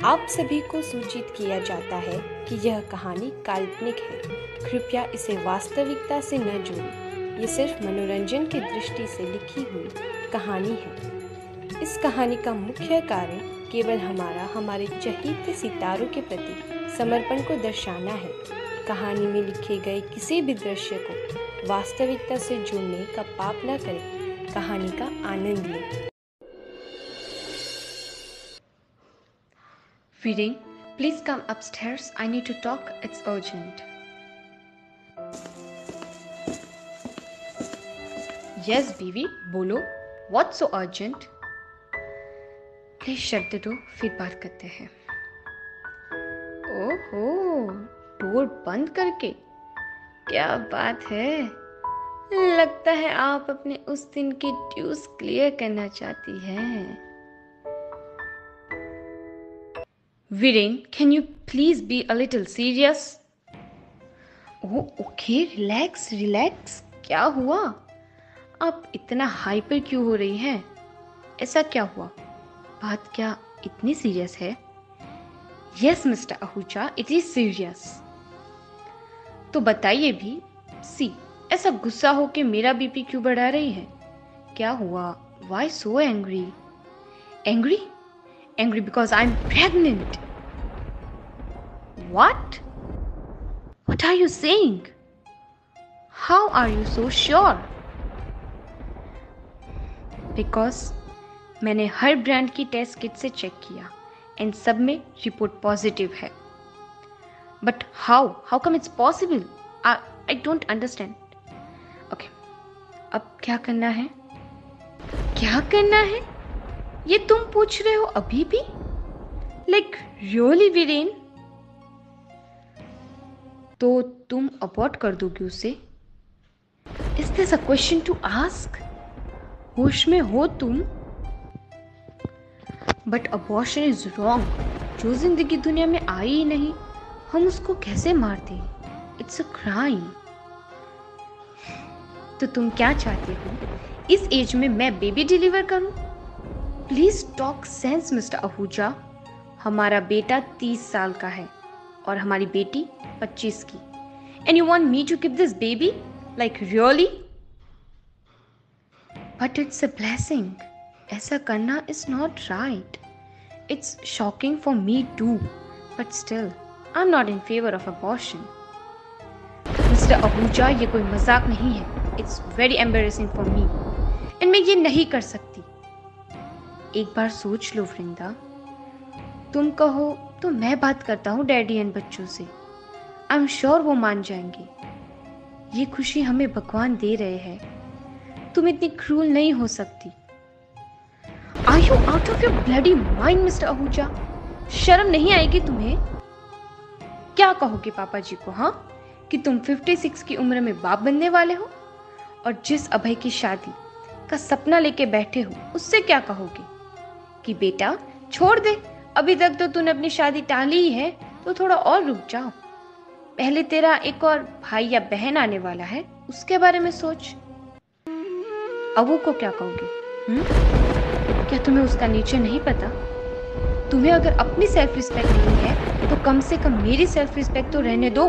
आप सभी को सूचित किया जाता है कि यह कहानी काल्पनिक है। कृपया इसे वास्तविकता से न जोड़ें। ये सिर्फ मनोरंजन की दृष्टि से लिखी हुई कहानी है। इस कहानी का मुख्य कारण केवल हमारे चहेते सितारों के प्रति समर्पण को दर्शाना है। कहानी में लिखे गए किसी भी दृश्य को वास्तविकता से जोड़ने का पाप न करें। कहानी का आनंद लें। Viren, please come upstairs. I need to talk. It's urgent. Yes, बीवी, बोलो. What's so urgent? Please shut the door. फिर बात करते हैं. ओहो, डोर बंद करके. क्या बात है. लगता है आप अपने उस दिन की ड्यूज क्लियर करना चाहती हैं. Viren, can you please be a little serious? Oh, okay, relax. क्या हुआ? आप इतना हाइपर क्यों हो रही हैं? ऐसा क्या हुआ? बात क्या इतनी सीरियस है? Yes, Mr. Ahuja, it is serious. तो बताइए भी. सी, ऐसा गुस्सा हो के मेरा बीपी क्यों बढ़ा रही है? क्या हुआ? Why so angry? Angry? Angry because I'm pregnant. What? What are you saying? How are you so sure? Because मैंने हर ब्रांड की टेस्ट किट से चेक किया एंड सब में रिपोर्ट पॉजिटिव है. But how come it's possible? I don't understand. Okay, अब क्या करना है? क्या करना है ये तुम पूछ रहे हो अभी भी? Like really Viren? तो तुम अबॉर्ट कर दोगी उसे? Is this a question to ask? होश में हो तुम? But abortion is wrong. जो जिंदगी दुनिया में आई ही नहीं, हम उसको कैसे मार दें? It's a crime. तो तुम क्या चाहते हो? इस एज में मैं बेबी डिलीवर करूं? Please talk sense mister Ahuja. हमारा बेटा 30 साल का है और हमारी बेटी 25 की. And you want me to keep this baby? Like really? But it's a blessing. ऐसा करना is not right. It's shocking for me too, but still I am not in favour of abortion. Mister Ahuja, ये कोई मजाक नहीं है. It's very embarrassing for me and मैं ये नहीं कर सकती. एक बार सोच लो वृंदा. तुम कहो तो मैं बात करता हूँ डैडी एंड बच्चों से. आई एम श्योर वो मान जाएंगे. ये खुशी हमें भगवान दे रहे हैं. तुम इतनी क्रूल नहीं हो सकती. Are you out of your bloody mind mister Ahuja? शर्म नहीं आएगी तुम्हें? क्या कहोगे पापा जी को? हाँ, कि तुम 56 की उम्र में बाप बनने वाले हो और जिस अभय की शादी का सपना लेके बैठे हो उससे क्या कहोगे कि बेटा छोड़ दे, अभी तक तो तूने अपनी शादी टाली ही है, तो थोड़ा और रुक जाओ. पहले तेरा एक और भाई या बहन आने वाला है, उसके बारे में सोच. अबू को क्या कहोगे? क्या तुम्हें उसका नेचर नहीं पता? तुम्हें अगर अपनी सेल्फ रिस्पेक्ट नहीं है तो कम से कम मेरी सेल्फ रिस्पेक्ट तो रहने दो.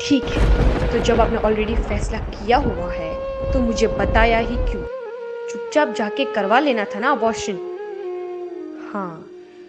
ठीक है, तो जब आपने ऑलरेडी फैसला किया हुआ है तो मुझे बताया ही क्यों? चुपचाप जाके करवा लेना था ना अबॉर्शन. हाँ,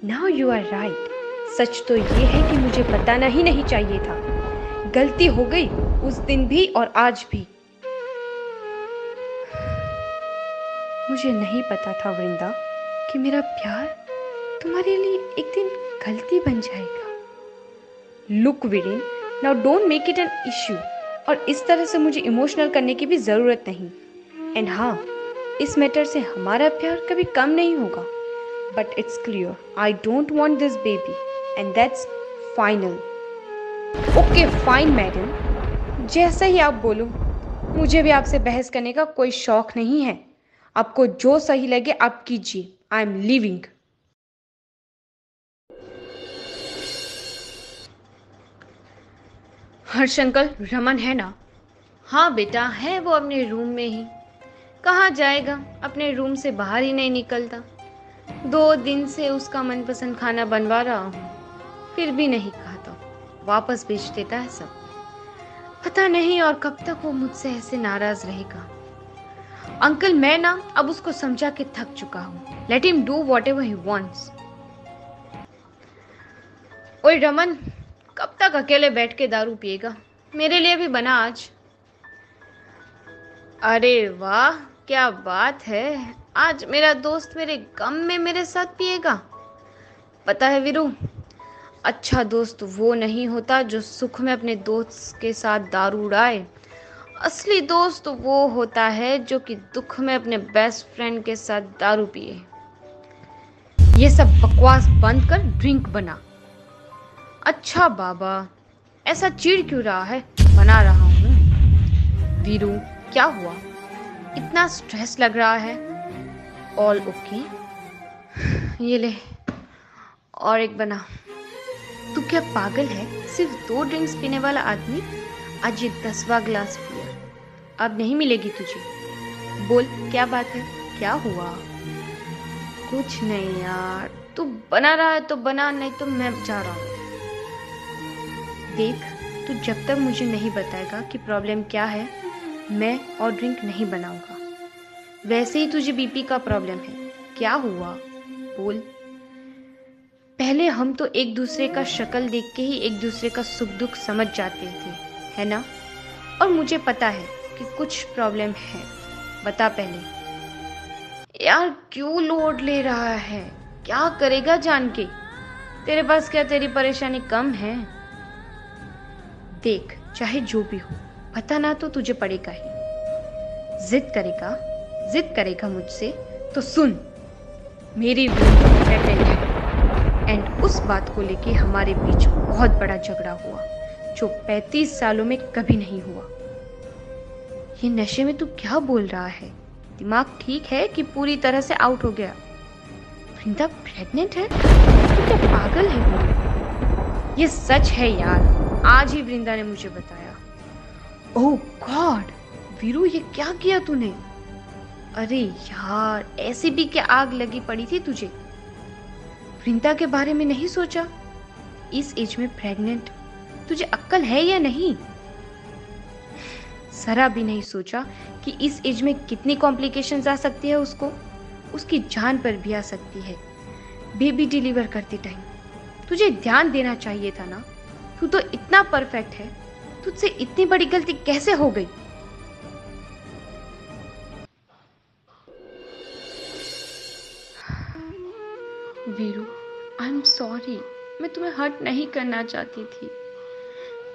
नाउ यू आर राइट. सच तो ये है कि मुझे बताना ही नहीं चाहिए था. गलती हो गई उस दिन भी और आज भी. मुझे नहीं पता था वृंदा कि मेरा प्यार तुम्हारे लिए एक दिन गलती बन जाएगा. Look Viren, now don't make it an issue. और इस तरह से मुझे इमोशनल करने की भी जरूरत नहीं. एंड हाँ, इस मैटर से हमारा प्यार कभी कम नहीं होगा. But it's clear I don't want this baby and that's final. Okay fine madam, जैसा ही आप बोलो. मुझे भी आपसे बहस करने का कोई शौक नहीं है. आपको जो सही लगे आप कीजिए. I am leaving. Harsh uncle, Raman है ना? हाँ बेटा, है वो अपने रूम में ही. कहाँ जाएगा, अपने रूम से बाहर ही नहीं निकलता. 2 दिन से उसका मनपसंद खाना बनवा रहा हूँ, फिर भी नहीं खाता, वापस भेज देता है सब। पता नहीं और कब तक वो मुझसे ऐसे नाराज रहेगा। अंकल, मैं ना अब उसको समझा के थक चुका हूँ। Let him do what ever he wants. ओए रमन, कब तक अकेले बैठ के दारू पिएगा? मेरे लिए भी बना आज। अरे वाह, क्या बात है, आज मेरा दोस्त मेरे गम में मेरे साथ पिएगा। पता है वीरू, अच्छा दोस्त वो नहीं होता जो सुख में अपने दोस्त के साथ दारू उड़ाए। असली दोस्त वो होता है जो कि दुख में अपने बेस्ट फ्रेंड के साथ दारू पिए। ये सब बकवास बंद कर ड्रिंक बना। अच्छा बाबा, ऐसा चिढ़ क्यों रहा है? बना रहा हूँ। वीरू, क्या हुआ? इतना स्ट्रेस लग रहा है? All okay? ये ले, और एक बना। तू क्या पागल है? सिर्फ 2 ड्रिंक्स पीने वाला आदमी आज ये 10वां ग्लास पिया। अब नहीं मिलेगी तुझे। बोल, क्या बात है? क्या हुआ? कुछ नहीं यार, तू बना रहा है तो बना, नहीं तो मैं जा रहा हूँ। देख, तू जब तक मुझे नहीं बताएगा कि प्रॉब्लम क्या है, मैं और ड्रिंक नहीं बनाऊंगा। वैसे ही तुझे बीपी का प्रॉब्लम है। क्या हुआ? बोल। पहले हम तो एक दूसरे का शक्ल देख के ही एक दूसरे का सुख दुख समझ जाते थे, है ना? और मुझे पता है कि कुछ प्रॉब्लम है। बता पहले। यार क्यों लोड ले रहा है? क्या करेगा जान के? तेरे पास क्या तेरी परेशानी कम है? देख, चाहे जो भी हो, बताना तो तुझे पड़ेगा ही। जिद करेगा मुझसे तो सुन, मेरी प्रेग्नेंट है एंड उस बात को लेके हमारे बीच बहुत बड़ा झगड़ा हुआ जो 35 सालों में कभी नहीं हुआ। ये नशे में तू क्या बोल रहा है? दिमाग ठीक है कि पूरी तरह से आउट हो गया? वृंदा प्रेग्नेंट है? तू क्या पागल है वो? ये सच है यार, आज ही वृंदा ने मुझे बताया। ओह गॉड, वीरू ये क्या किया तूने? अरे यार, ऐसे भी क्या आग लगी पड़ी थी तुझे? वृंदा के बारे में नहीं सोचा? इस एज में प्रेग्नेंट, तुझे अक्ल है या नहीं? जरा भी नहीं सोचा कि इस एज में कितनी कॉम्प्लिकेशंस आ सकती है उसको? उसकी जान पर भी आ सकती है बेबी डिलीवर करते टाइम। तुझे ध्यान देना चाहिए था ना। तू तो इतना परफेक्ट है, तुझसे इतनी बड़ी गलती कैसे हो गई? वीरू, आई एम सॉरी, मैं तुम्हें हर्ट नहीं करना चाहती थी,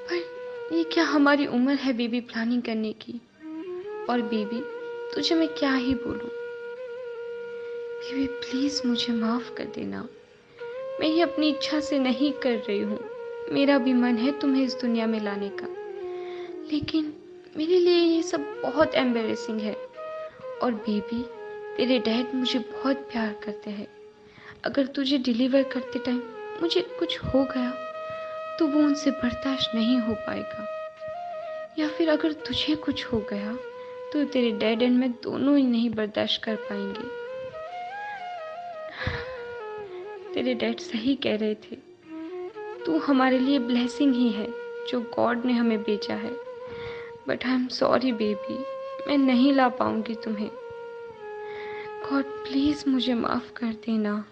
पर ये क्या हमारी उम्र है बेबी प्लानिंग करने की? और बेबी, तुझे मैं क्या ही बोलूं? बेबी प्लीज मुझे माफ कर देना। मैं ये अपनी इच्छा से नहीं कर रही हूँ। मेरा भी मन है तुम्हें इस दुनिया में लाने का, लेकिन मेरे लिए ये सब बहुत एम्बेरेसिंग है। और बेबी, तेरे डैड मुझे बहुत प्यार करते हैं। अगर तुझे डिलीवर करते टाइम मुझे कुछ हो गया तो वो उनसे बर्दाश्त नहीं हो पाएगा, या फिर अगर तुझे कुछ हो गया तो तेरे डैड एंड मैं दोनों ही नहीं बर्दाश्त कर पाएंगे। तेरे डैड सही कह रहे थे, तू हमारे लिए ब्लेसिंग ही है जो गॉड ने हमें भेजा है। But I am sorry baby, मैं नहीं ला पाऊंगी तुम्हें। गॉड प्लीज मुझे माफ कर देना।